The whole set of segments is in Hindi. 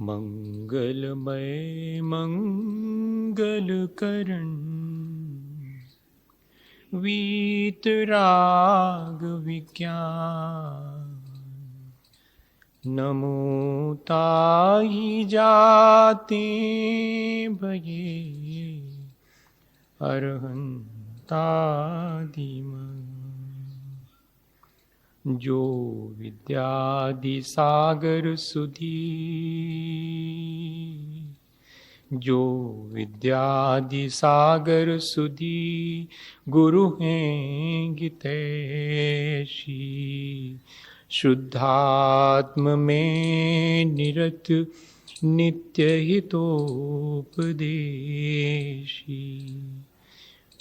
मंगलमय मंगलकरण वीतराग विज्ञान नमो ताहि जाते भये अरहंतादिमन् जो विद्यादि सागर सुधी जो विद्यादि सागर सुधी गुरु हैं गितैषी शुद्धात्म में निरत नित्य हितोपदेशी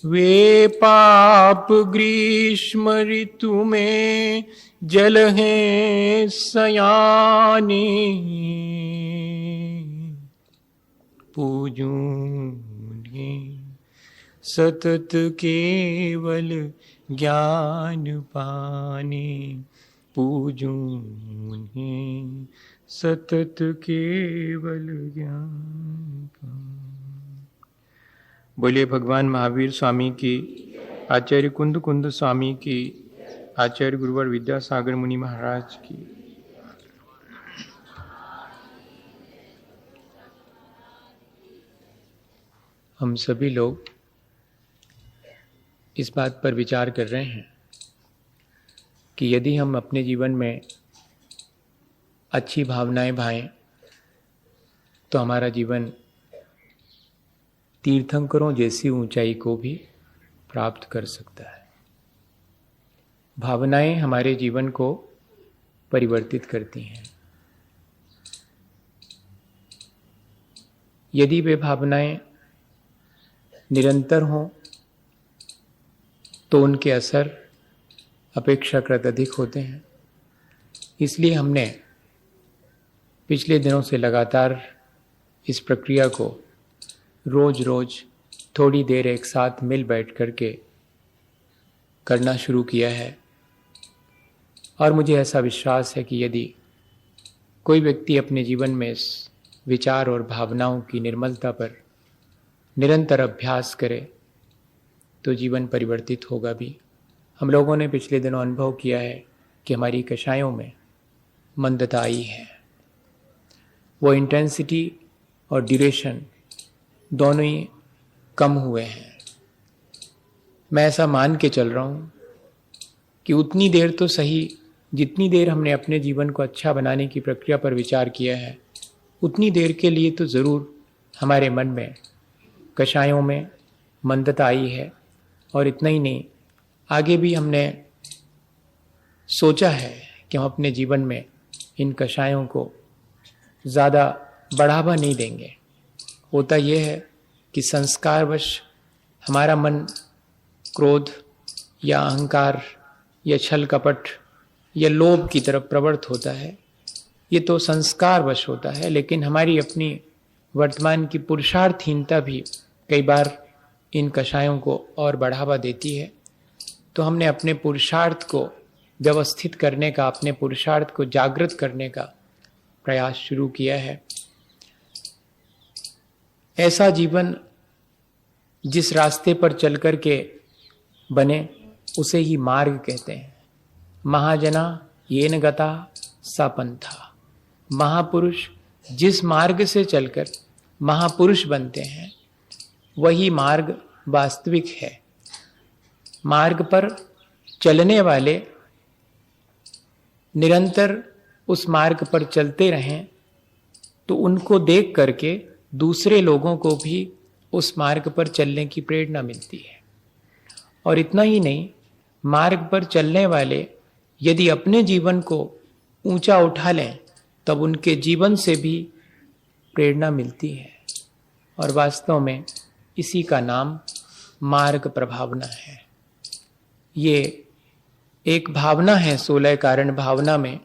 वे पाप ग्रीष्म ऋतु में जल हैं सयाने पूजूंगे सतत केवल ज्ञान पाने पूजूंगे सतत केवल ज्ञान पाने। बोलिए भगवान महावीर स्वामी की, आचार्य कुंद कुंद स्वामी की, आचार्य गुरुवर विद्यासागर मुनि महाराज की। हम सभी लोग इस बात पर विचार कर रहे हैं कि यदि हम अपने जीवन में अच्छी भावनाएं भाएं तो हमारा जीवन तीर्थंकरों जैसी ऊंचाई को भी प्राप्त कर सकता है। भावनाएं हमारे जीवन को परिवर्तित करती हैं। यदि वे भावनाएं निरंतर हों तो उनके असर अपेक्षाकृत अधिक होते हैं। इसलिए हमने पिछले दिनों से लगातार इस प्रक्रिया को रोज रोज थोड़ी देर एक साथ मिल बैठ करके करना शुरू किया है। और मुझे ऐसा विश्वास है कि यदि कोई व्यक्ति अपने जीवन में इस विचार और भावनाओं की निर्मलता पर निरंतर अभ्यास करे तो जीवन परिवर्तित होगा भी। हम लोगों ने पिछले दिनों अनुभव किया है कि हमारी कषायों में मंदता आई है। वो इंटेंसिटी और ड्यूरेशन दोनों ही कम हुए हैं। मैं ऐसा मान के चल रहा हूँ कि उतनी देर तो सही जितनी देर हमने अपने जीवन को अच्छा बनाने की प्रक्रिया पर विचार किया है, उतनी देर के लिए तो ज़रूर हमारे मन में कषायों में मंदता आई है। और इतना ही नहीं, आगे भी हमने सोचा है कि हम अपने जीवन में इन कषायों को ज़्यादा बढ़ावा नहीं देंगे। होता यह है कि संस्कारवश हमारा मन क्रोध या अहंकार या छल कपट या लोभ की तरफ प्रवृत्त होता है। ये तो संस्कारवश होता है, लेकिन हमारी अपनी वर्तमान की पुरुषार्थहीनता भी कई बार इन कषायों को और बढ़ावा देती है। तो हमने अपने पुरुषार्थ को व्यवस्थित करने का, अपने पुरुषार्थ को जागृत करने का प्रयास शुरू किया है। ऐसा जीवन जिस रास्ते पर चल कर के बने उसे ही मार्ग कहते हैं। महाजना येन गता सा पंथा। महापुरुष जिस मार्ग से चलकर महापुरुष बनते हैं वही मार्ग वास्तविक है। मार्ग पर चलने वाले निरंतर उस मार्ग पर चलते रहें तो उनको देख करके दूसरे लोगों को भी उस मार्ग पर चलने की प्रेरणा मिलती है। और इतना ही नहीं, मार्ग पर चलने वाले यदि अपने जीवन को ऊंचा उठा लें तब उनके जीवन से भी प्रेरणा मिलती है। और वास्तव में इसी का नाम मार्ग प्रभावना है। ये एक भावना है 16 कारण भावना में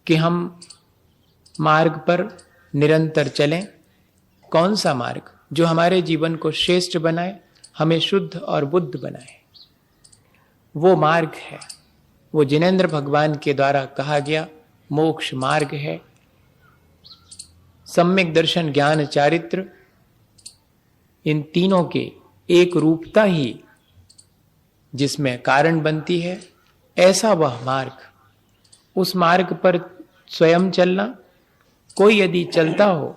कि हम मार्ग पर निरंतर चलें। कौन सा मार्ग? जो हमारे जीवन को श्रेष्ठ बनाए, हमें शुद्ध और बुद्ध बनाए। वो मार्ग है, वो जिनेंद्र भगवान के द्वारा कहा गया मोक्ष मार्ग है। सम्यक दर्शन, ज्ञान, चारित्र, इन तीनों के एक रूपता ही जिसमें कारण बनती है, ऐसा वह मार्ग, उस मार्ग पर स्वयं चलना, कोई यदि चलता हो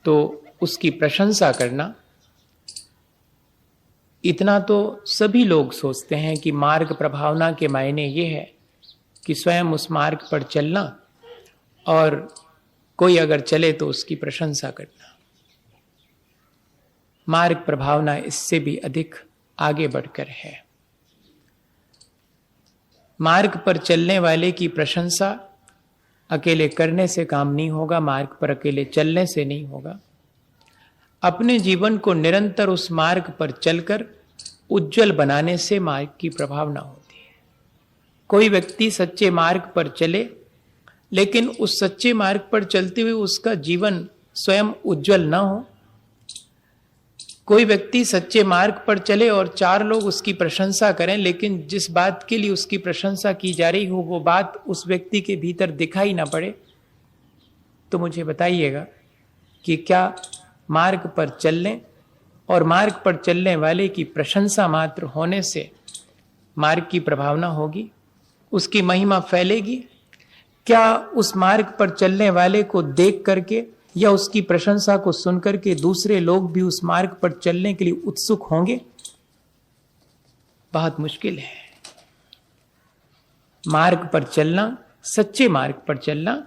तो उसकी प्रशंसा करना, इतना तो सभी लोग सोचते हैं कि मार्ग प्रभावना के मायने ये है कि स्वयं उस मार्ग पर चलना और कोई अगर चले तो उसकी प्रशंसा करना। मार्ग प्रभावना इससे भी अधिक आगे बढ़कर है। मार्ग पर चलने वाले की प्रशंसा अकेले करने से काम नहीं होगा, मार्ग पर अकेले चलने से नहीं होगा। अपने जीवन को निरंतर उस मार्ग पर चलकर उज्जवल बनाने से मार्ग की प्रभावना होती है। कोई व्यक्ति सच्चे मार्ग पर चले, लेकिन उस सच्चे मार्ग पर चलते हुए उसका जीवन स्वयं उज्जवल न हो। कोई व्यक्ति सच्चे मार्ग पर चले और चार लोग उसकी प्रशंसा करें, लेकिन जिस बात के लिए उसकी प्रशंसा की जा रही हो वो बात उस व्यक्ति के भीतर दिखाई ना पड़े, तो मुझे बताइएगा कि क्या मार्ग पर चलने और मार्ग पर चलने वाले की प्रशंसा मात्र होने से मार्ग की प्रभावना होगी, उसकी महिमा फैलेगी? क्या उस मार्ग पर चलने वाले को देख करके या उसकी प्रशंसा को सुनकर के दूसरे लोग भी उस मार्ग पर चलने के लिए उत्सुक होंगे? बहुत मुश्किल है। मार्ग पर चलना, सच्चे मार्ग पर चलना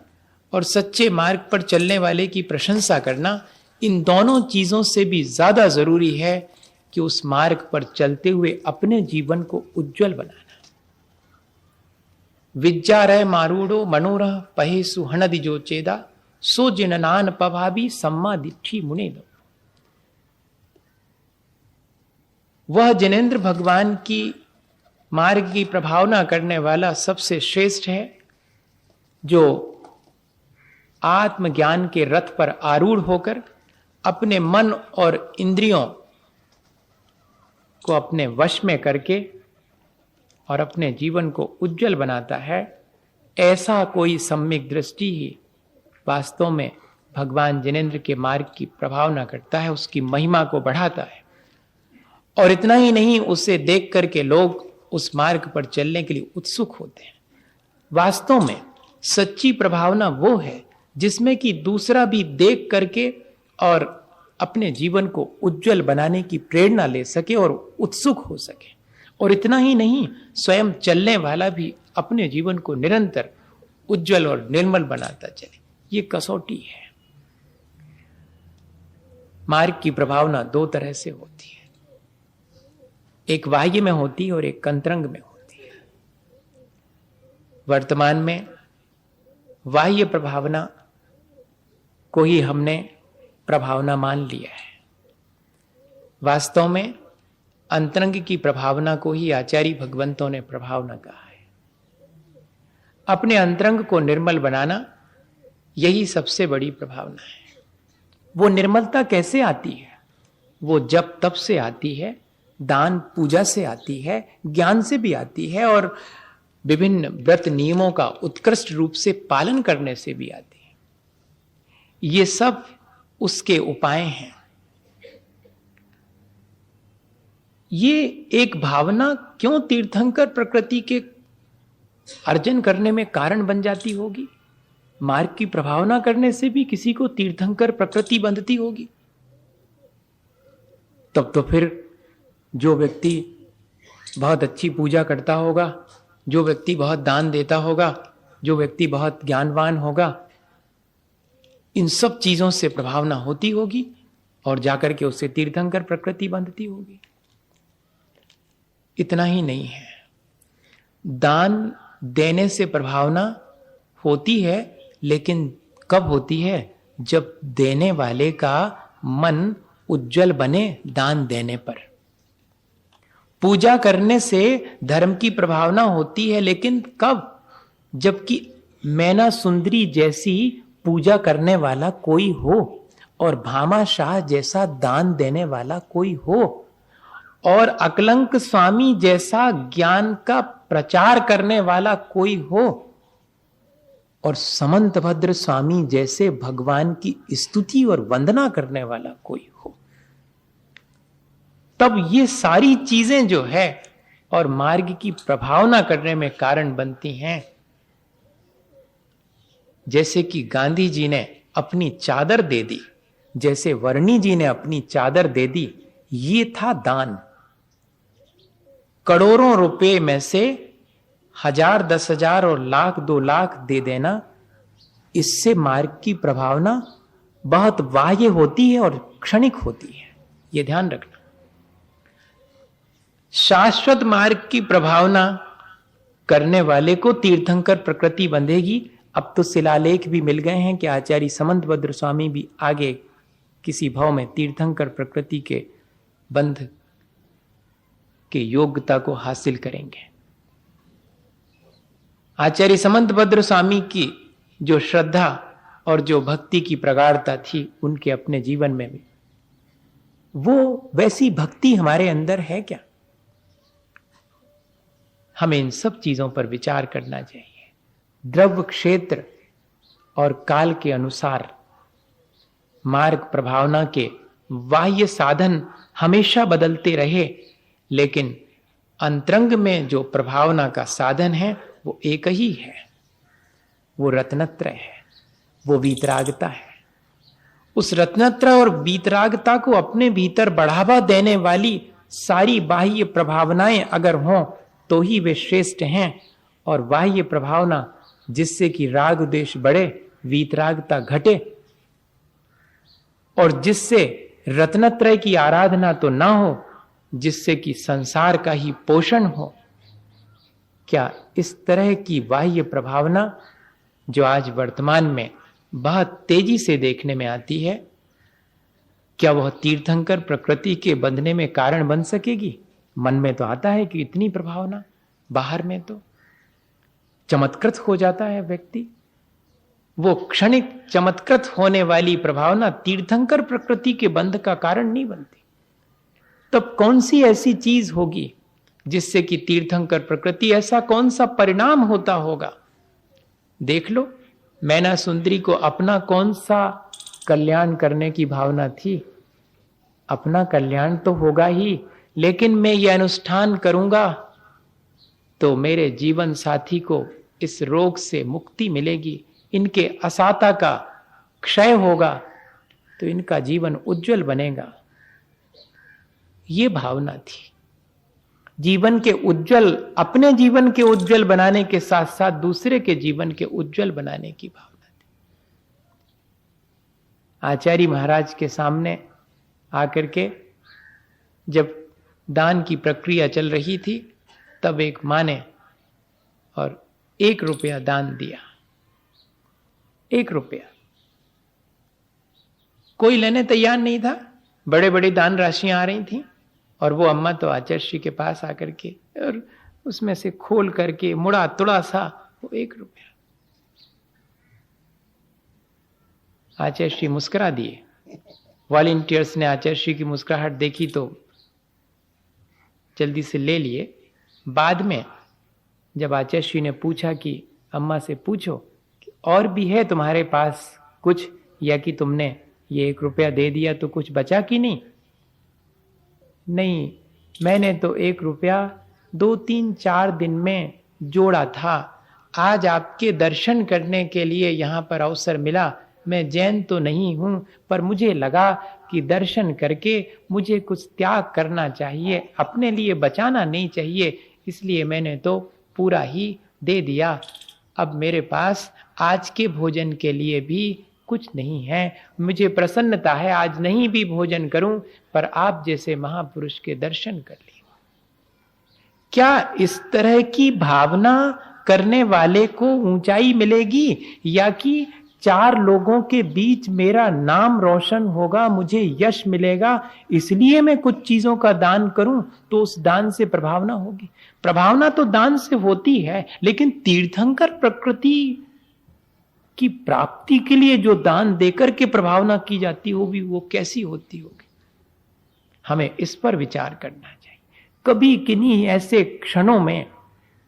और सच्चे मार्ग पर चलने वाले की प्रशंसा करना, इन दोनों चीजों से भी ज्यादा जरूरी है कि उस मार्ग पर चलते हुए अपने जीवन को उज्जवल बनाना। विज्जारय मारूढ़ो मनोरह पहे सुहनदि जो चेदा सो जिननान पभावी सम्मा दिठी मुने लो। वह जिनेंद्र भगवान की मार्ग की प्रभावना करने वाला सबसे श्रेष्ठ है जो आत्मज्ञान के रथ पर आरूढ़ होकर अपने मन और इंद्रियों को अपने वश में करके और अपने जीवन को उज्जवल बनाता है। ऐसा कोई सम्यक दृष्टि ही वास्तव में भगवान जिनेंद्र के मार्ग की प्रभावना करता है, उसकी महिमा को बढ़ाता है। और इतना ही नहीं, उसे देख करके लोग उस मार्ग पर चलने के लिए उत्सुक होते हैं। वास्तव में सच्ची प्रभावना वो है जिसमें कि दूसरा भी देख करके और अपने जीवन को उज्जवल बनाने की प्रेरणा ले सके और उत्सुक हो सके। और इतना ही नहीं, स्वयं चलने वाला भी अपने जीवन को निरंतर उज्जवल और निर्मल बनाता चले। ये कसौटी है। मार्ग की प्रभावना दो तरह से होती है, एक बाह्य में होती है और एक अंतरंग में होती है। वर्तमान में बाह्य प्रभावना को ही हमने प्रभावना मान लिया है। वास्तव में अंतरंग की प्रभावना को ही आचार्य भगवंतों ने प्रभावना कहा है। अपने अंतरंग को निर्मल बनाना, यही सबसे बड़ी प्रभावना है। वो निर्मलता कैसे आती है? वो जप तप से आती है, दान पूजा से आती है, ज्ञान से भी आती है और विभिन्न व्रत नियमों का उत्कृष्ट रूप से पालन करने से भी आती है। ये सब उसके उपाय हैं। ये एक भावना क्यों तीर्थंकर प्रकृति के अर्जन करने में कारण बन जाती होगी? मार्ग की प्रभावना करने से भी किसी को तीर्थंकर प्रकृति बंधती होगी? तब तो फिर जो व्यक्ति बहुत अच्छी पूजा करता होगा, जो व्यक्ति बहुत दान देता होगा, जो व्यक्ति बहुत ज्ञानवान होगा, इन सब चीजों से प्रभावना होती होगी और जाकर के उससे तीर्थंकर प्रकृति बंधती होगी। इतना ही नहीं है, दान देने से प्रभावना होती है, लेकिन कब होती है? जब देने वाले का मन उज्जवल बने दान देने पर। पूजा करने से धर्म की प्रभावना होती है, लेकिन कब? जबकि मैना सुंदरी जैसी पूजा करने वाला कोई हो और भामा शाह जैसा दान देने वाला कोई हो और अकलंक स्वामी जैसा ज्ञान का प्रचार करने वाला कोई हो, और समंतभद्र स्वामी जैसे भगवान की स्तुति और वंदना करने वाला कोई हो, तब ये सारी चीजें जो है और मार्ग की प्रभावना करने में कारण बनती हैं। जैसे कि गांधी जी ने अपनी चादर दे दी, जैसे वर्णी जी ने अपनी चादर दे दी, ये था दान। करोड़ों रुपए में से 1000, 10,000 और लाख 2 लाख दे देना, इससे मार्ग की प्रभावना बहुत बाह्य होती है और क्षणिक होती है, यह ध्यान रखना। शाश्वत मार्ग की प्रभावना करने वाले को तीर्थंकर प्रकृति बंधेगी। अब तो शिलालेख भी मिल गए हैं कि आचार्य समंतभद्र स्वामी भी आगे किसी भाव में तीर्थंकर प्रकृति के बंध के योग्यता को हासिल करेंगे। आचार्य समंतभद्र स्वामी की जो श्रद्धा और जो भक्ति की प्रगाढ़ता थी उनके अपने जीवन में भी, वो वैसी भक्ति हमारे अंदर है क्या? हमें इन सब चीजों पर विचार करना चाहिए। द्रव्य क्षेत्र और काल के अनुसार मार्ग प्रभावना के बाह्य साधन हमेशा बदलते रहे, लेकिन अंतरंग में जो प्रभावना का साधन है वो एक ही है, वो रत्नत्रय है, वो वीतरागता है। उस रत्नत्रय और वीतरागता को अपने भीतर बढ़ावा देने वाली सारी बाह्य प्रभावनाएं अगर हों तो ही वे श्रेष्ठ हैं। और बाह्य प्रभावना जिससे कि राग द्वेष बढ़े, वीतरागता घटे, और जिससे रत्नत्रय की आराधना तो ना हो, जिससे कि संसार का ही पोषण हो, क्या इस तरह की बाह्य प्रभावना जो आज वर्तमान में बहुत तेजी से देखने में आती है, क्या वह तीर्थंकर प्रकृति के बंधने में कारण बन सकेगी? मन में तो आता है कि इतनी प्रभावना, बाहर में तो चमत्कृत हो जाता है व्यक्ति। वो क्षणिक चमत्कृत होने वाली प्रभावना तीर्थंकर प्रकृति के बंध का कारण नहीं बनती। तब कौन सी ऐसी चीज होगी जिससे कि तीर्थंकर प्रकृति, ऐसा कौन सा परिणाम होता होगा? देख लो, मैना सुंदरी को अपना कौन सा कल्याण करने की भावना थी? अपना कल्याण तो होगा ही, लेकिन मैं ये अनुष्ठान करूंगा तो मेरे जीवन साथी को इस रोग से मुक्ति मिलेगी, इनके असाता का क्षय होगा तो इनका जीवन उज्जवल बनेगा। ये भावना थी। जीवन के उज्जवल, अपने जीवन के उज्जवल बनाने के साथ साथ दूसरे के जीवन के उज्जवल बनाने की भावना थी। आचार्य महाराज के सामने आकर के जब दान की प्रक्रिया चल रही थी, तब एक मां ने और 1 रुपया दान दिया। 1 रुपया कोई लेने तैयार नहीं था। बड़े बड़े दान राशियां आ रही थी और वो अम्मा तो आचार्य श्री के पास आकर के और उसमें से खोल करके मुड़ा तुड़ा सा वो 1 रुपया। आचार्य श्री मुस्कुरा दिए। वॉलंटियर्स ने आचार्य श्री की मुस्कुराहट देखी तो जल्दी से ले लिए। बाद में जब आचार्य श्री ने पूछा कि अम्मा से पूछो कि और भी है तुम्हारे पास कुछ, या कि तुमने ये 1 रुपया दे दिया तो कुछ बचा कि नहीं? नहीं, मैंने तो 1 रुपया 2, 3, 4 दिन में जोड़ा था। आज आपके दर्शन करने के लिए यहाँ पर अवसर मिला। मैं जैन तो नहीं हूं, पर मुझे लगा कि दर्शन करके मुझे कुछ त्याग करना चाहिए, अपने लिए बचाना नहीं चाहिए, इसलिए मैंने तो पूरा ही दे दिया। अब मेरे पास आज के भोजन के लिए भी कुछ नहीं है। मुझे प्रसन्नता है आज नहीं भी भोजन करूं, पर आप जैसे महापुरुष के दर्शन कर लिए। क्या इस तरह की भावना करने वाले को ऊंचाई मिलेगी, या कि 4 लोगों के बीच मेरा नाम रोशन होगा, मुझे यश मिलेगा, इसलिए मैं कुछ चीजों का दान करूं तो उस दान से प्रभावना होगी? प्रभावना तो दान से होती है, लेकिन तीर्थंकर प्रकृति की प्राप्ति के लिए जो दान देकर के प्रभावना की जाती होगी वो कैसी होती होगी? हमें इस पर विचार करना चाहिए। कभी किन्हीं ऐसे क्षणों में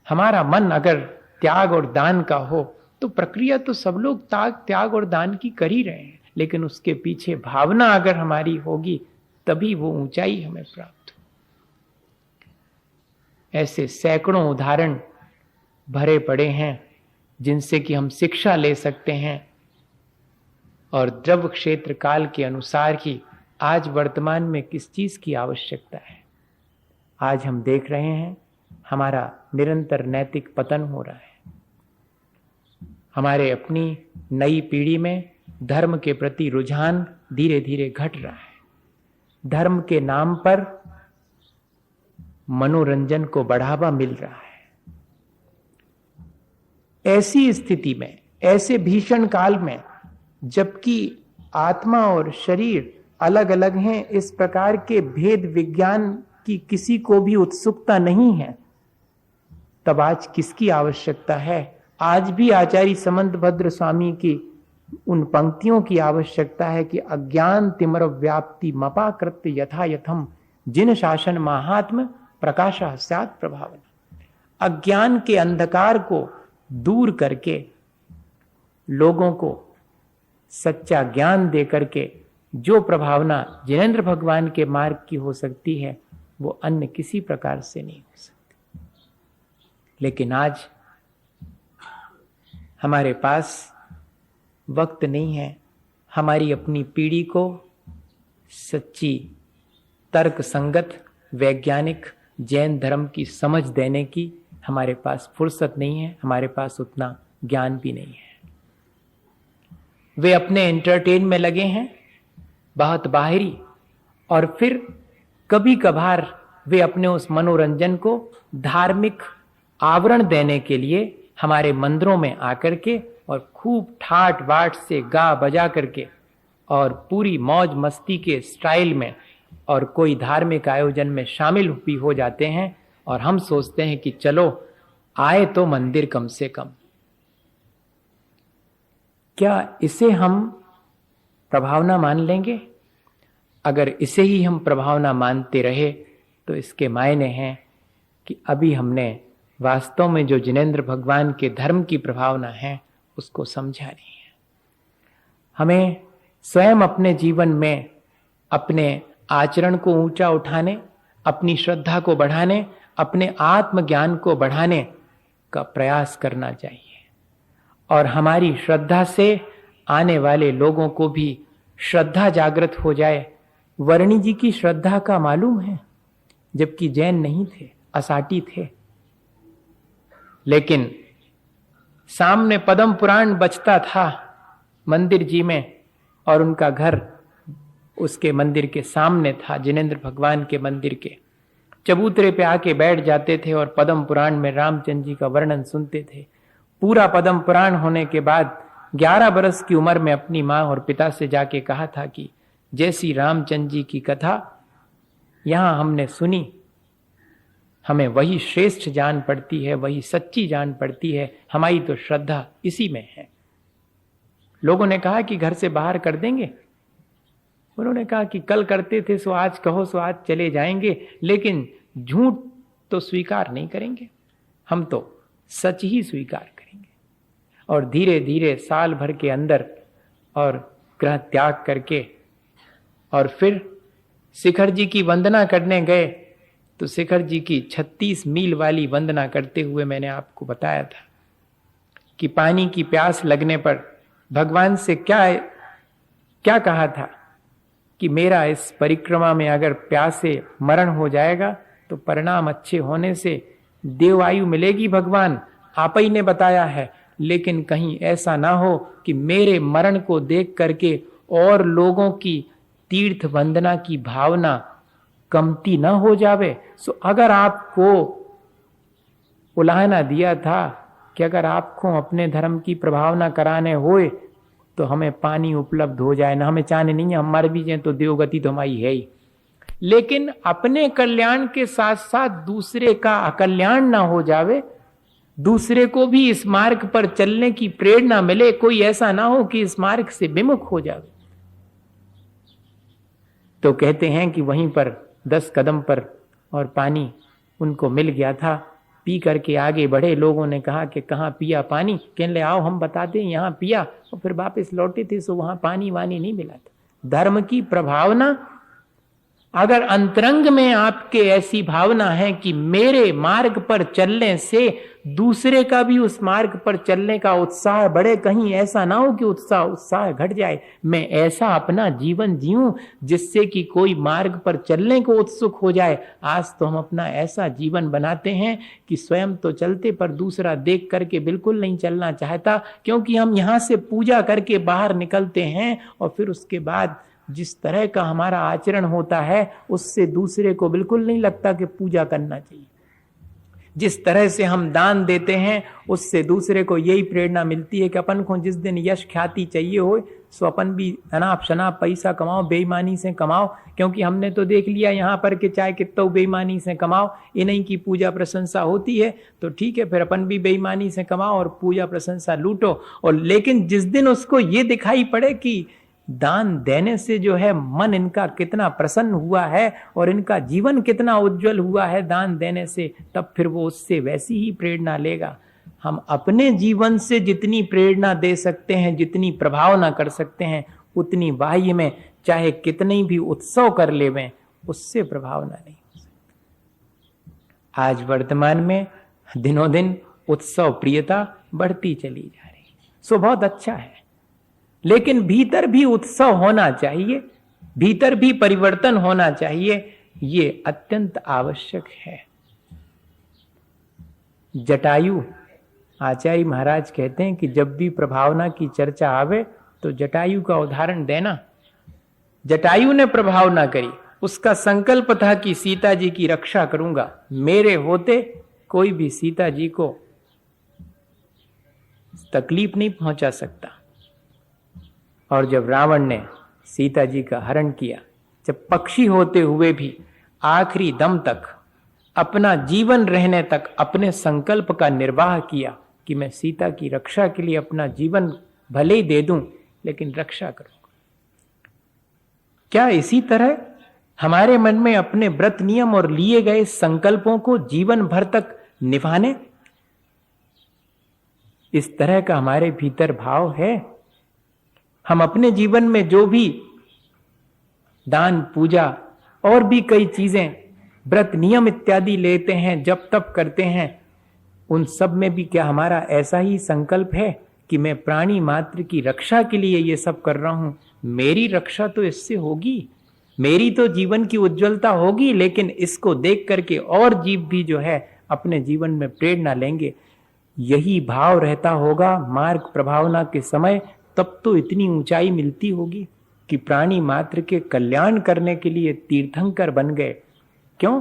हमारा मन अगर त्याग और दान का हो तो प्रक्रिया तो सब लोग त्याग और दान की कर ही रहे हैं, लेकिन उसके पीछे भावना अगर हमारी होगी तभी वो ऊंचाई हमें प्राप्त हो। ऐसे सैकड़ों उदाहरण भरे पड़े हैं जिनसे कि हम शिक्षा ले सकते हैं। और द्रव्य क्षेत्र काल के अनुसार ही आज वर्तमान में किस चीज की आवश्यकता है। आज हम देख रहे हैं हमारा निरंतर नैतिक पतन हो रहा है। हमारे अपनी नई पीढ़ी में धर्म के प्रति रुझान धीरे धीरे घट रहा है। धर्म के नाम पर मनोरंजन को बढ़ावा मिल रहा है। ऐसी स्थिति में, ऐसे भीषण काल में, जबकि आत्मा और शरीर अलग अलग हैं, इस प्रकार के भेद विज्ञान की किसी को भी उत्सुकता नहीं है, तब आज किसकी आवश्यकता है? आज भी आचार्य समंतभद्र स्वामी की उन पंक्तियों की आवश्यकता है कि अज्ञान तिमर व्याप्ति मपाकृत्य यथा यथम जिन शासन महात्म प्रकाशः स्यात् प्रभावना। अज्ञान के अंधकार को दूर करके लोगों को सच्चा ज्ञान दे करके जो प्रभावना जिनेंद्र भगवान के मार्ग की हो सकती है वो अन्य किसी प्रकार से नहीं हो सकती। लेकिन आज हमारे पास वक्त नहीं है हमारी अपनी पीढ़ी को सच्ची तर्क संगत वैज्ञानिक जैन धर्म की समझ देने की। हमारे पास फुर्सत नहीं है, हमारे पास उतना ज्ञान भी नहीं है। वे अपने एंटरटेन में लगे हैं, बहुत बाहरी, और फिर कभी कभार वे अपने उस मनोरंजन को धार्मिक आवरण देने के लिए हमारे मंदिरों में आकर के और खूब ठाट बाट से गा बजा करके और पूरी मौज मस्ती के स्टाइल में और कोई धार्मिक आयोजन में शामिल भी हो जाते हैं। और हम सोचते हैं कि चलो आए तो मंदिर कम से कम। क्या इसे हम प्रभावना मान लेंगे? अगर इसे ही हम प्रभावना मानते रहे तो इसके मायने हैं कि अभी हमने वास्तव में जो जिनेंद्र भगवान के धर्म की प्रभावना है उसको समझा नहीं है। हमें स्वयं अपने जीवन में अपने आचरण को ऊंचा उठाने, अपनी श्रद्धा को बढ़ाने, अपने आत्मज्ञान को बढ़ाने का प्रयास करना चाहिए। और हमारी श्रद्धा से आने वाले लोगों को भी श्रद्धा जागृत हो जाए। वर्णी जी की श्रद्धा का मालूम है, जबकि जैन नहीं थे, असाटी थे, लेकिन सामने पद्म पुराण बजता था मंदिर जी में और उनका घर उसके मंदिर के सामने था, जिनेंद्र भगवान के मंदिर के। चबूतरे पे आके बैठ जाते थे और पद्म पुराण में रामचंद्र जी का वर्णन सुनते थे। पूरा पद्म पुराण होने के बाद 11 बरस की उम्र में अपनी माँ और पिता से जाके कहा था कि जैसी रामचंद्र जी की कथा यहां हमने सुनी, हमें वही श्रेष्ठ जान पड़ती है, वही सच्ची जान पड़ती है, हमारी तो श्रद्धा इसी में है। लोगों ने कहा कि घर से बाहर कर देंगे। उन्होंने कहा कि कल करते थे सो आज कहो सो आज चले जाएंगे, लेकिन झूठ तो स्वीकार नहीं करेंगे, हम तो सच ही स्वीकार करेंगे। और धीरे धीरे साल भर के अंदर और ग्रह त्याग करके और फिर शिखर जी की वंदना करने गए तो शिखर जी की 36 मील वाली वंदना करते हुए मैंने आपको बताया था कि पानी की प्यास लगने पर भगवान से क्या कहा था कि मेरा इस परिक्रमा में अगर प्यास से मरण हो जाएगा तो परिणाम अच्छे होने से देवायु मिलेगी, भगवान आप ही ने बताया है, लेकिन कहीं ऐसा ना हो कि मेरे मरण को देख करके और लोगों की तीर्थ वंदना की भावना कमती ना हो जावे। सो अगर आपको उलाहना दिया था कि अगर आपको अपने धर्म की प्रभावना कराने होए तो हमें पानी उपलब्ध हो जाए ना, हमें चाहने नहीं है, हम मर भी जाए तो देवगति तो हमारी है ही, लेकिन अपने कल्याण के साथ साथ दूसरे का अकल्याण ना हो जावे, दूसरे को भी इस मार्ग पर चलने की प्रेरणा मिले, कोई ऐसा ना हो कि इस मार्ग से विमुख हो जावे। तो कहते हैं कि वहीं पर 10 कदम पर और पानी उनको मिल गया था पी करके आगे बढ़े। लोगों ने कहा कि कहाँ पिया पानी, कहने ले आओ हम बताते हैं, यहाँ पिया। और फिर वापस लौटे थे तो वहां पानी वानी नहीं मिला था। धर्म की प्रभावना, अगर अंतरंग में आपके ऐसी भावना है कि मेरे मार्ग पर चलने से दूसरे का भी उस मार्ग पर चलने का उत्साह बढ़े, कहीं ऐसा ना हो कि उत्साह घट जाए, मैं ऐसा अपना जीवन जीऊं जिससे कि कोई मार्ग पर चलने को उत्सुक हो जाए। आज तो हम अपना ऐसा जीवन बनाते हैं कि स्वयं तो चलते पर दूसरा देख करके बिल्कुल नहीं चलना चाहता, क्योंकि हम यहां से पूजा करके बाहर निकलते हैं और फिर उसके बाद जिस तरह का हमारा आचरण होता है उससे दूसरे को बिल्कुल नहीं लगता कि पूजा करना चाहिए। जिस तरह से हम दान देते हैं उससे दूसरे को यही प्रेरणा मिलती है कि अपन को जिस दिन यश ख्याति चाहिए हो सो अपन भी अनाप शनाप पैसा कमाओ, बेईमानी से कमाओ, क्योंकि हमने तो देख लिया यहाँ पर कि चाहे कितना बेईमानी से कमाओ, इन्हीं की पूजा प्रशंसा होती है, तो ठीक है फिर अपन भी बेईमानी से कमाओ और पूजा प्रशंसा लूटो। और लेकिन जिस दिन उसको ये दिखाई पड़े कि दान देने से जो है मन इनका कितना प्रसन्न हुआ है और इनका जीवन कितना उज्जवल हुआ है दान देने से, तब फिर वो उससे वैसी ही प्रेरणा लेगा। हम अपने जीवन से जितनी प्रेरणा दे सकते हैं, जितनी प्रभावना कर सकते हैं, उतनी बाह्य में चाहे कितनी भी उत्सव कर लेवें उससे प्रभावना नहीं हो सकती। आज वर्तमान में दिनों दिन उत्सव प्रियता बढ़ती चली जा रही है, सो बहुत अच्छा है, लेकिन भीतर भी उत्सव होना चाहिए, भीतर भी परिवर्तन होना चाहिए, ये अत्यंत आवश्यक है। जटायु आचार्य महाराज कहते हैं कि जब भी प्रभावना की चर्चा आवे तो जटायु का उदाहरण देना। जटायु ने प्रभावना करी, उसका संकल्प था कि सीता जी की रक्षा करूंगा, मेरे होते कोई भी सीता जी को तकलीफ नहीं पहुंचा सकता। और जब रावण ने सीता जी का हरण किया, जब पक्षी होते हुए भी आखिरी दम तक अपना जीवन रहने तक अपने संकल्प का निर्वाह किया कि मैं सीता की रक्षा के लिए अपना जीवन भले ही दे दूं लेकिन रक्षा करूंगा। क्या इसी तरह हमारे मन में अपने व्रत नियम और लिए गए संकल्पों को जीवन भर तक निभाने, इस तरह का हमारे भीतर भाव है? हम अपने जीवन में जो भी दान पूजा और भी कई चीजें व्रत नियम इत्यादि लेते हैं, जब तब करते हैं, उन सब में भी क्या हमारा ऐसा ही संकल्प है कि मैं प्राणी मात्र की रक्षा के लिए ये सब कर रहा हूं, मेरी रक्षा तो इससे होगी, मेरी तो जीवन की उज्जवलता होगी, लेकिन इसको देख करके और जीव भी जो है अपने जीवन में प्रेरणा लेंगे। यही भाव रहता होगा मार्ग प्रभावना के समय, तब तो इतनी ऊंचाई मिलती होगी कि प्राणी मात्र के कल्याण करने के लिए तीर्थंकर बन गए। क्यों?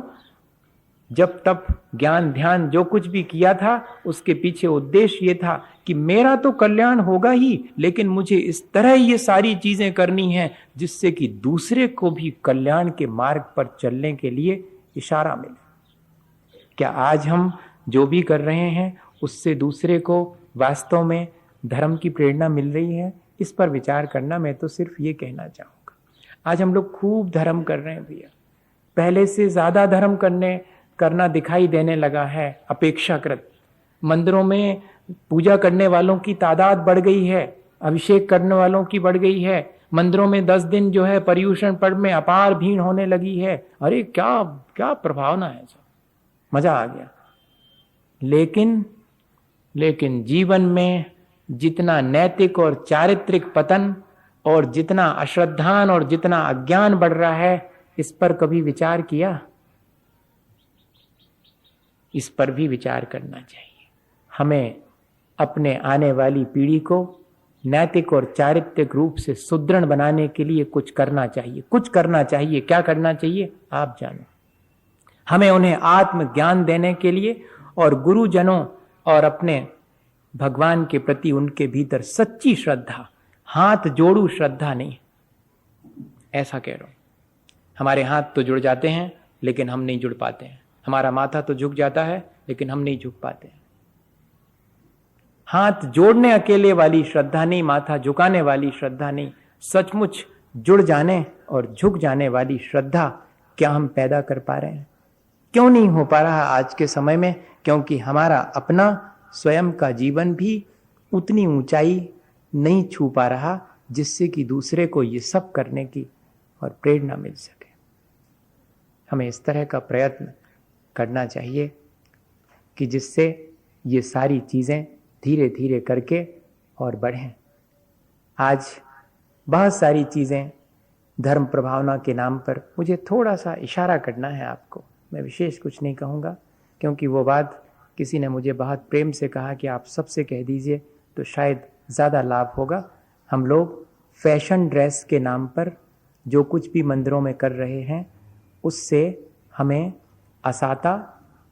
जब तब ज्ञान ध्यान जो कुछ भी किया था उसके पीछे उद्देश्य ये था कि मेरा तो कल्याण होगा ही, लेकिन मुझे इस तरह ये सारी चीजें करनी है जिससे कि दूसरे को भी कल्याण के मार्ग पर चलने के लिए इशारा मिले। क्या आज हम जो भी कर रहे हैं उससे दूसरे को वास्तव में धर्म की प्रेरणा मिल रही है? इस पर विचार करना। मैं तो सिर्फ ये कहना चाहूंगा, आज हम लोग खूब धर्म कर रहे हैं भैया, पहले से ज्यादा धर्म करना दिखाई देने लगा है अपेक्षाकृत। मंदिरों में पूजा करने वालों की तादाद बढ़ गई है, अभिषेक करने वालों की बढ़ गई है, मंदिरों में 10 दिन जो है पर्युषण पर्व में अपार भीड़ होने लगी है। अरे क्या क्या प्रभावना है, मजा आ गया। लेकिन जीवन में जितना नैतिक और चारित्रिक पतन और जितना अश्रद्धान और जितना अज्ञान बढ़ रहा है, इस पर कभी विचार किया? इस पर भी विचार करना चाहिए। हमें अपने आने वाली पीढ़ी को नैतिक और चारित्रिक रूप से सुदृढ़ बनाने के लिए कुछ करना चाहिए, कुछ करना चाहिए। क्या करना चाहिए आप जानो। हमें उन्हें आत्मज्ञान देने के लिए और गुरुजनों और अपने भगवान के प्रति उनके भीतर सच्ची श्रद्धा, हाथ जोड़ू श्रद्धा नहीं, ऐसा कह रहा हूं। हमारे हाथ तो जुड़ जाते हैं लेकिन हम नहीं जुड़ पाते हैं, हमारा माथा तो झुक जाता है लेकिन हम नहीं झुक पाते हैं। हाथ जोड़ने अकेले वाली श्रद्धा नहीं, माथा झुकाने वाली श्रद्धा नहीं, सचमुच जुड़ जाने और झुक जाने वाली श्रद्धा क्या हम पैदा कर पा रहे हैं? क्यों नहीं हो पा रहा आज के समय में? क्योंकि हमारा अपना स्वयं का जीवन भी उतनी ऊंचाई नहीं छू पा रहा जिससे कि दूसरे को ये सब करने की और प्रेरणा मिल सके। हमें इस तरह का प्रयत्न करना चाहिए कि जिससे ये सारी चीज़ें धीरे धीरे करके और बढ़ें। आज बहुत सारी चीज़ें धर्म प्रभावना के नाम पर, मुझे थोड़ा सा इशारा करना है आपको, मैं विशेष कुछ नहीं कहूँगा, क्योंकि वो बात किसी ने मुझे बहुत प्रेम से कहा कि आप सबसे कह दीजिए तो शायद ज़्यादा लाभ होगा। हम लोग फैशन ड्रेस के नाम पर जो कुछ भी मंदिरों में कर रहे हैं, उससे हमें असाता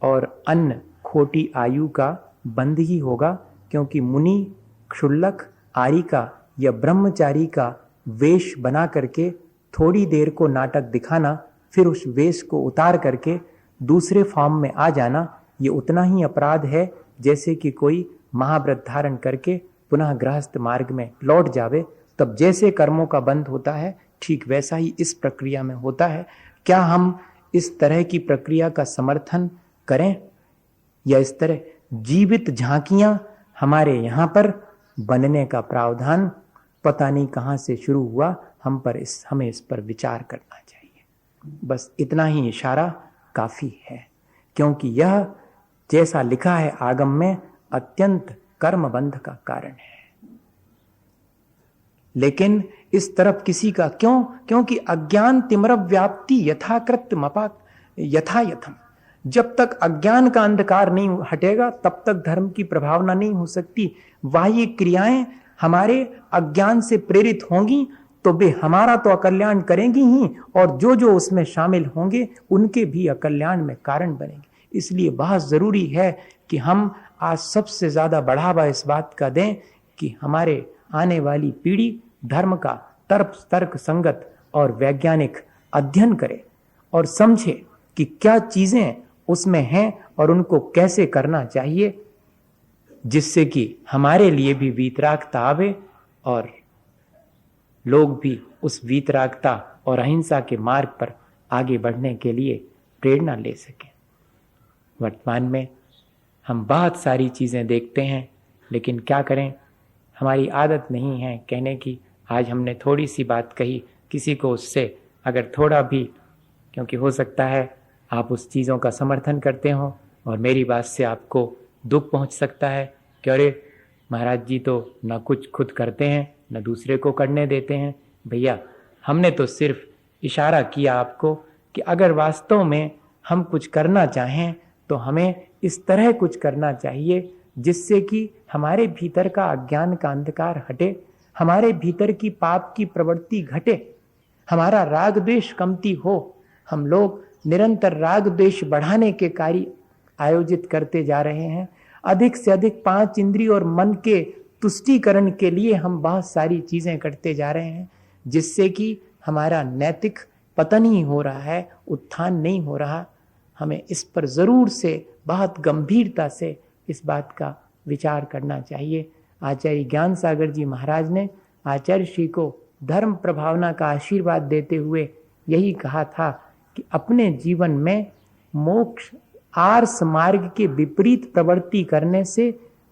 और अन्य खोटी आयु का बंध ही होगा, क्योंकि मुनि, क्षुल्लक, आरिका या ब्रह्मचारी का वेश बना करके थोड़ी देर को नाटक दिखाना, फिर उस वेश को उतार करके दूसरे फॉर्म में आ जाना, ये उतना ही अपराध है जैसे कि कोई महाव्रत धारण करके पुनः गृहस्थ मार्ग में लौट जावे। तब जैसे कर्मों का बंध होता है, ठीक वैसा ही इस प्रक्रिया में होता है। क्या हम इस तरह की प्रक्रिया का समर्थन करें, या इस तरह जीवित झांकियां हमारे यहाँ पर बनने का प्रावधान पता नहीं कहाँ से शुरू हुआ? हमें इस पर विचार करना चाहिए। बस इतना ही इशारा काफी है, क्योंकि यह जैसा लिखा है आगम में अत्यंत कर्मबंध का कारण है। लेकिन इस तरफ किसी का क्यों? क्योंकि अज्ञान तिम्र व्याप्ति यथाकृत मपा यथायथम। जब तक अज्ञान का अंधकार नहीं हटेगा तब तक धर्म की प्रभावना नहीं हो सकती। बाह्य क्रियाएं हमारे अज्ञान से प्रेरित होंगी तो वे हमारा तो अकल्याण करेंगी ही, और जो जो उसमें शामिल होंगे उनके भी अकल्याण में कारण बनेंगे। इसलिए बहुत जरूरी है कि हम आज सबसे ज्यादा बढ़ावा इस बात का दें कि हमारे आने वाली पीढ़ी धर्म का तर्क संगत और वैज्ञानिक अध्ययन करे और समझे कि क्या चीजें उसमें हैं और उनको कैसे करना चाहिए, जिससे कि हमारे लिए भी वीतरागता आवे और लोग भी उस वीतरागता और अहिंसा के मार्ग पर आगे बढ़ने के लिए प्रेरणा ले सकें। वर्तमान में हम बहुत सारी चीज़ें देखते हैं, लेकिन क्या करें, हमारी आदत नहीं है कहने की। आज हमने थोड़ी सी बात कही, किसी को उससे अगर थोड़ा भी, क्योंकि हो सकता है आप उस चीज़ों का समर्थन करते हो और मेरी बात से आपको दुख पहुंच सकता है कि अरे महाराज जी तो ना कुछ खुद करते हैं न दूसरे को करने देते हैं। भैया, हमने तो सिर्फ इशारा किया आपको कि अगर वास्तव में हम कुछ करना चाहें तो हमें इस तरह कुछ करना चाहिए जिससे कि हमारे भीतर का अज्ञान का अंधकार हटे, हमारे भीतर की पाप की प्रवृत्ति घटे, हमारा राग द्वेष कमती हो। हम लोग निरंतर राग द्वेष बढ़ाने के कार्य आयोजित करते जा रहे हैं। अधिक से अधिक 5 इंद्रिय और मन के तुष्टीकरण के लिए हम बहुत सारी चीजें करते जा रहे हैं, जिससे कि हमारा नैतिक पतन ही हो रहा है, उत्थान नहीं हो रहा। हमें इस पर जरूर से बहुत गंभीरता से इस बात का विचार करना चाहिए। आचार्य ज्ञान सागर जी महाराज ने आचार्य श्री को धर्म प्रभावना का आशीर्वाद देते हुए यही कहा था कि अपने जीवन में मोक्ष आर्ष मार्ग के विपरीत प्रवृत्ति करने से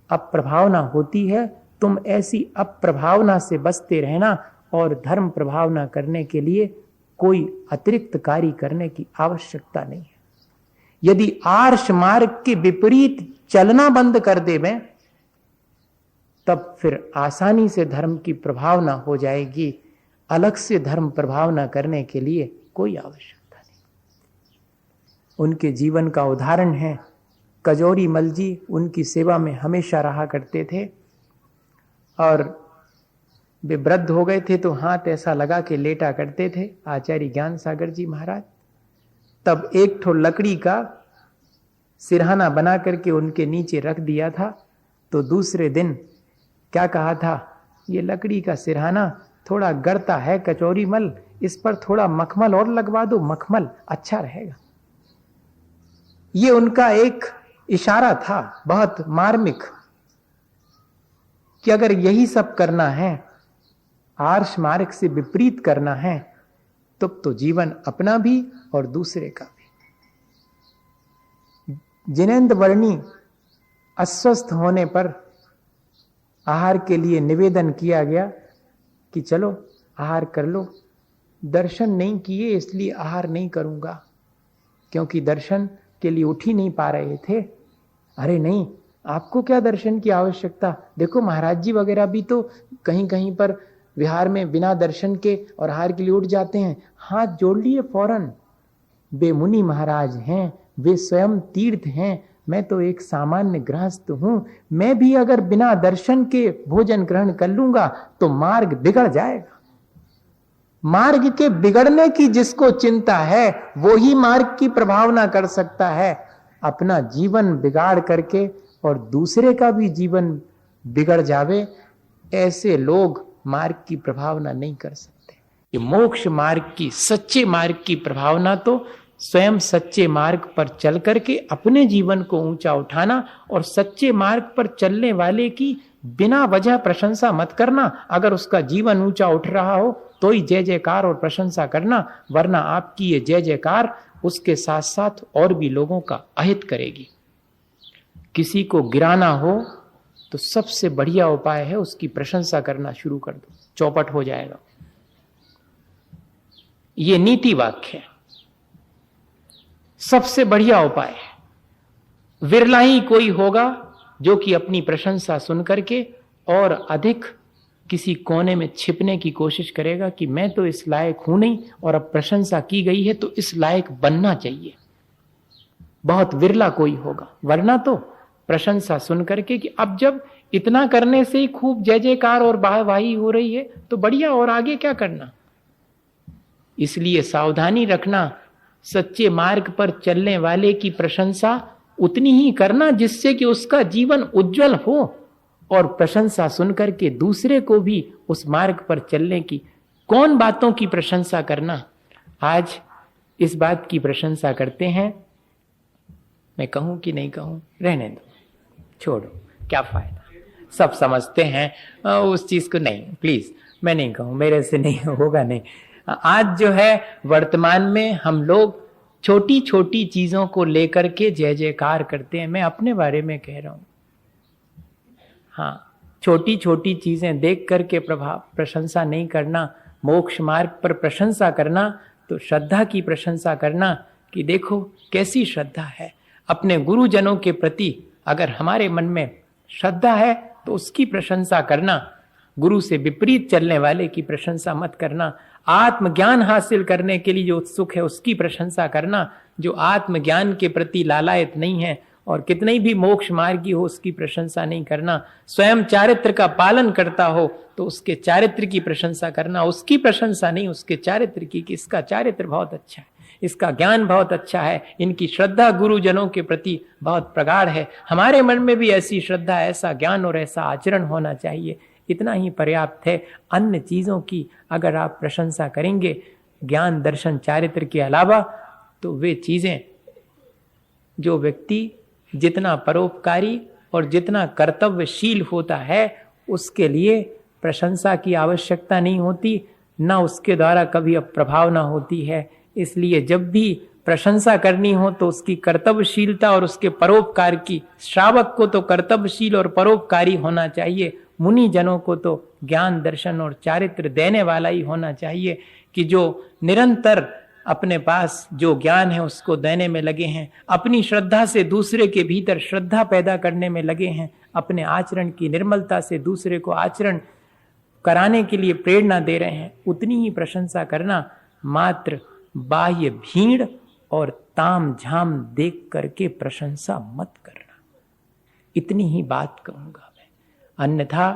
अप्रभावना होती है। तुम ऐसी अप्रभावना से बचते रहना और धर्म प्रभावना करने के लिए कोई अतिरिक्त कार्य करने की आवश्यकता नहीं है। यदि आर्ष मार्ग के विपरीत चलना बंद कर देवें तब फिर आसानी से धर्म की प्रभावना हो जाएगी। अलग से धर्म प्रभावना करने के लिए कोई आवश्यकता नहीं। उनके जीवन का उदाहरण है कजोरी मल जी, उनकी सेवा में हमेशा रहा करते थे और वे वृद्ध हो गए थे तो हाथ ऐसा लगा के लेटा करते थे आचार्य ज्ञान सागर जी महाराज। तब एक ठो लकड़ी का सिरहाना बना करके उनके नीचे रख दिया था। तो दूसरे दिन क्या कहा था, ये लकड़ी का सिरहाना थोड़ा गड़ता है कचौरी मल, इस पर थोड़ा मखमल और लगवा दो, मखमल अच्छा रहेगा। ये उनका एक इशारा था बहुत मार्मिक कि अगर यही सब करना है, आर्ष मार्ग से विपरीत करना है, तब तो जीवन अपना भी और दूसरे का भी। जिनेंद्र वर्णी अस्वस्थ होने पर आहार के लिए निवेदन किया गया कि चलो आहार कर लो। दर्शन नहीं किए इसलिए आहार नहीं करूंगा, क्योंकि दर्शन के लिए उठ ही नहीं पा रहे थे। अरे नहीं, आपको क्या दर्शन की आवश्यकता? देखो महाराज जी वगैरह भी तो कहीं कहीं पर विहार में बिना दर्शन के और आहार के लिए उठ जाते हैं। हाथ जोड़ लिए फौरन। वे मुनि महाराज हैं, वे स्वयं तीर्थ हैं, मैं तो एक सामान्य गृहस्थ हूं। मैं भी अगर बिना दर्शन के भोजन ग्रहण कर लूंगा तो मार्ग बिगड़ जाएगा। मार्ग के बिगड़ने की जिसको चिंता है वो ही मार्ग की प्रभावना कर सकता है। अपना जीवन बिगाड़ करके और दूसरे का भी जीवन बिगड़ जावे, ऐसे लोग मार्ग की प्रभावना नहीं कर सकते। ये मोक्ष मार्ग की, सच्चे मार्ग की प्रभावना तो स्वयं सच्चे मार्ग पर चल करके अपने जीवन को ऊंचा उठाना, और सच्चे मार्ग पर चलने वाले की बिना वजह प्रशंसा मत करना। अगर उसका जीवन ऊंचा उठ रहा हो तो ही जय जयकार और प्रशंसा करना, वरना आपकी ये जय जयकार उसके साथ साथ और भी लोगों का अहित करेगी। किसी को गिराना हो तो सबसे बढ़िया उपाय है उसकी प्रशंसा करना शुरू कर दो, चौपट हो जाएगा। ये नीति वाक्य है, सबसे बढ़िया उपाय है। विरला ही कोई होगा जो कि अपनी प्रशंसा सुन करके और अधिक किसी कोने में छिपने की कोशिश करेगा कि मैं तो इस लायक हूं नहीं, और अब प्रशंसा की गई है तो इस लायक बनना चाहिए। बहुत विरला कोई होगा, वरना तो प्रशंसा सुन करके कि अब जब इतना करने से ही खूब जय जयकार और वाहवाही हो रही है तो बढ़िया, और आगे क्या करना। इसलिए सावधानी रखना, सच्चे मार्ग पर चलने वाले की प्रशंसा उतनी ही करना जिससे कि उसका जीवन उज्जवल हो, और प्रशंसा सुनकर के दूसरे को भी उस मार्ग पर चलने की। कौन बातों की प्रशंसा करना? आज इस बात की प्रशंसा करते हैं, मैं कहूं कि नहीं कहूं, रहने दो, छोड़ो, क्या फायदा। सब समझते हैं उस चीज को, नहीं प्लीज मैं नहीं कहूं, मेरे से नहीं होगा। नहीं, आज जो है वर्तमान में हम लोग छोटी छोटी चीजों को लेकर के जय जयकार करते हैं। मैं अपने बारे में कह रहा हूं। हाँ, छोटी छोटी चीजें देख करके प्रशंसा नहीं करना। मोक्ष मार्ग पर प्रशंसा करना तो श्रद्धा की प्रशंसा करना कि देखो कैसी श्रद्धा है। अपने गुरुजनों के प्रति अगर हमारे मन में श्रद्धा है तो उसकी प्रशंसा करना, गुरु से विपरीत चलने वाले की प्रशंसा मत करना। आत्मज्ञान हासिल करने के लिए जो उत्सुक है उसकी प्रशंसा करना, जो आत्मज्ञान के प्रति लालायत नहीं है और कितने भी मोक्ष मार्गी हो उसकी प्रशंसा नहीं करना। स्वयं चारित्र का पालन करता हो तो उसके चारित्र की प्रशंसा करना, उसकी प्रशंसा नहीं, उसके चारित्र की, कि इसका चारित्र बहुत अच्छा है, इसका ज्ञान बहुत अच्छा है, इनकी श्रद्धा गुरुजनों के प्रति बहुत प्रगाढ़ है। हमारे मन में भी ऐसी श्रद्धा, ऐसा ज्ञान और ऐसा आचरण होना चाहिए। इतना ही पर्याप्त है। अन्य चीजों की अगर आप प्रशंसा करेंगे ज्ञान दर्शन चारित्र के अलावा, तो वे चीजें, जो व्यक्ति जितना परोपकारी और जितना कर्तव्यशील होता है उसके लिए प्रशंसा की आवश्यकता नहीं होती, ना उसके द्वारा कभी अब प्रभाव ना होती है। इसलिए जब भी प्रशंसा करनी हो तो उसकी कर्तव्यशीलता और उसके परोपकार की। श्रावक को तो कर्तव्यशील और परोपकारी होना चाहिए, मुनि जनों को तो ज्ञान दर्शन और चारित्र देने वाला ही होना चाहिए, कि जो निरंतर अपने पास जो ज्ञान है उसको देने में लगे हैं, अपनी श्रद्धा से दूसरे के भीतर श्रद्धा पैदा करने में लगे हैं, अपने आचरण की निर्मलता से दूसरे को आचरण कराने के लिए प्रेरणा दे रहे हैं, उतनी ही प्रशंसा करना। मात्र बाह्य भीड़ और ताम झाम देख करके प्रशंसा मत करना, इतनी ही बात कहूंगा मैं। अन्यथा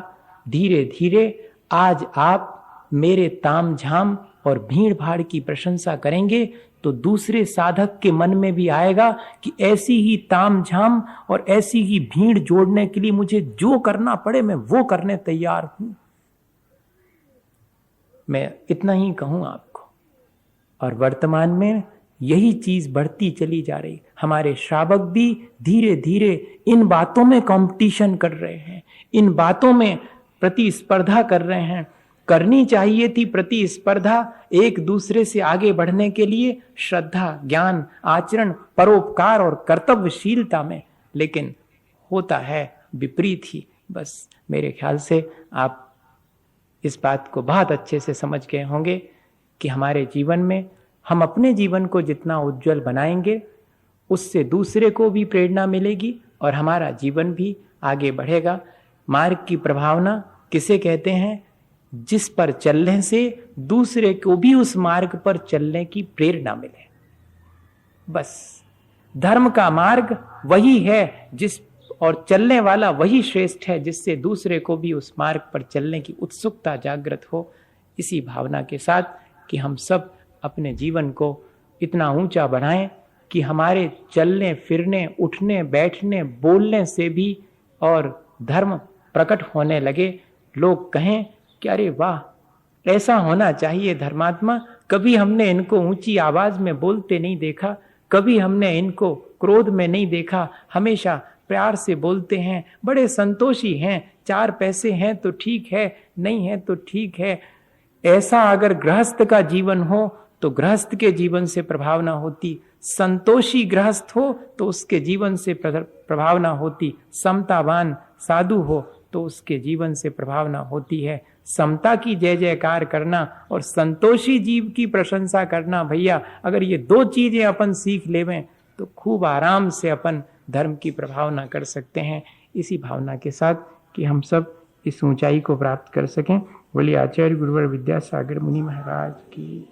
धीरे धीरे आज आप मेरे ताम झाम और भीड़ भाड़ की प्रशंसा करेंगे तो दूसरे साधक के मन में भी आएगा कि ऐसी ही ताम झाम और ऐसी ही भीड़ जोड़ने के लिए मुझे जो करना पड़े मैं वो करने तैयार हूं। मैं इतना ही कहूं आपको। और वर्तमान में यही चीज बढ़ती चली जा रही। हमारे श्रावक भी धीरे धीरे इन बातों में कंपटीशन कर रहे हैं, इन बातों में प्रतिस्पर्धा कर रहे हैं करनी चाहिए थी प्रतिस्पर्धा एक दूसरे से आगे बढ़ने के लिए, श्रद्धा, ज्ञान, आचरण, परोपकार और कर्तव्यशीलता में, लेकिन होता है विपरीत ही। बस मेरे ख्याल से आप इस बात को बहुत अच्छे से समझ गए होंगे कि हमारे जीवन में हम अपने जीवन को जितना उज्जवल बनाएंगे उससे दूसरे को भी प्रेरणा मिलेगी और हमारा जीवन भी आगे बढ़ेगा। मार्ग की प्रभावना किसे कहते हैं? जिस पर चलने से दूसरे को भी उस मार्ग पर चलने की प्रेरणा मिले। बस धर्म का मार्ग वही है जिस और चलने वाला वही श्रेष्ठ है जिससे दूसरे को भी उस मार्ग पर चलने की उत्सुकता जागृत हो। इसी भावना के साथ कि हम सब अपने जीवन को इतना ऊंचा बढ़ाएं कि हमारे चलने फिरने, उठने बैठने, बोलने से भी और धर्म प्रकट होने लगे। लोग कहें कि अरे वाह, ऐसा होना चाहिए धर्मात्मा, कभी हमने इनको ऊंची आवाज में बोलते नहीं देखा, कभी हमने इनको क्रोध में नहीं देखा, हमेशा प्यार से बोलते हैं, बड़े संतोषी हैं, 4 पैसे हैं तो ठीक है, नहीं है तो ठीक है। ऐसा अगर गृहस्थ का जीवन हो तो गृहस्थ के जीवन से प्रभावना होती, संतोषी गृहस्थ हो तो उसके जीवन से प्रभावना होती, समतावान साधु हो तो उसके जीवन से प्रभावना होती है। समता की जय जयकार करना और संतोषी जीव की प्रशंसा करना, भैया अगर ये 2 चीजें अपन सीख लेवें तो खूब आराम से अपन धर्म की प्रभावना कर सकते हैं। इसी भावना के साथ कि हम सब इस ऊंचाई को प्राप्त कर सकें। बोलिए आचार्य गुरुवर विद्यासागर मुनि महाराज की।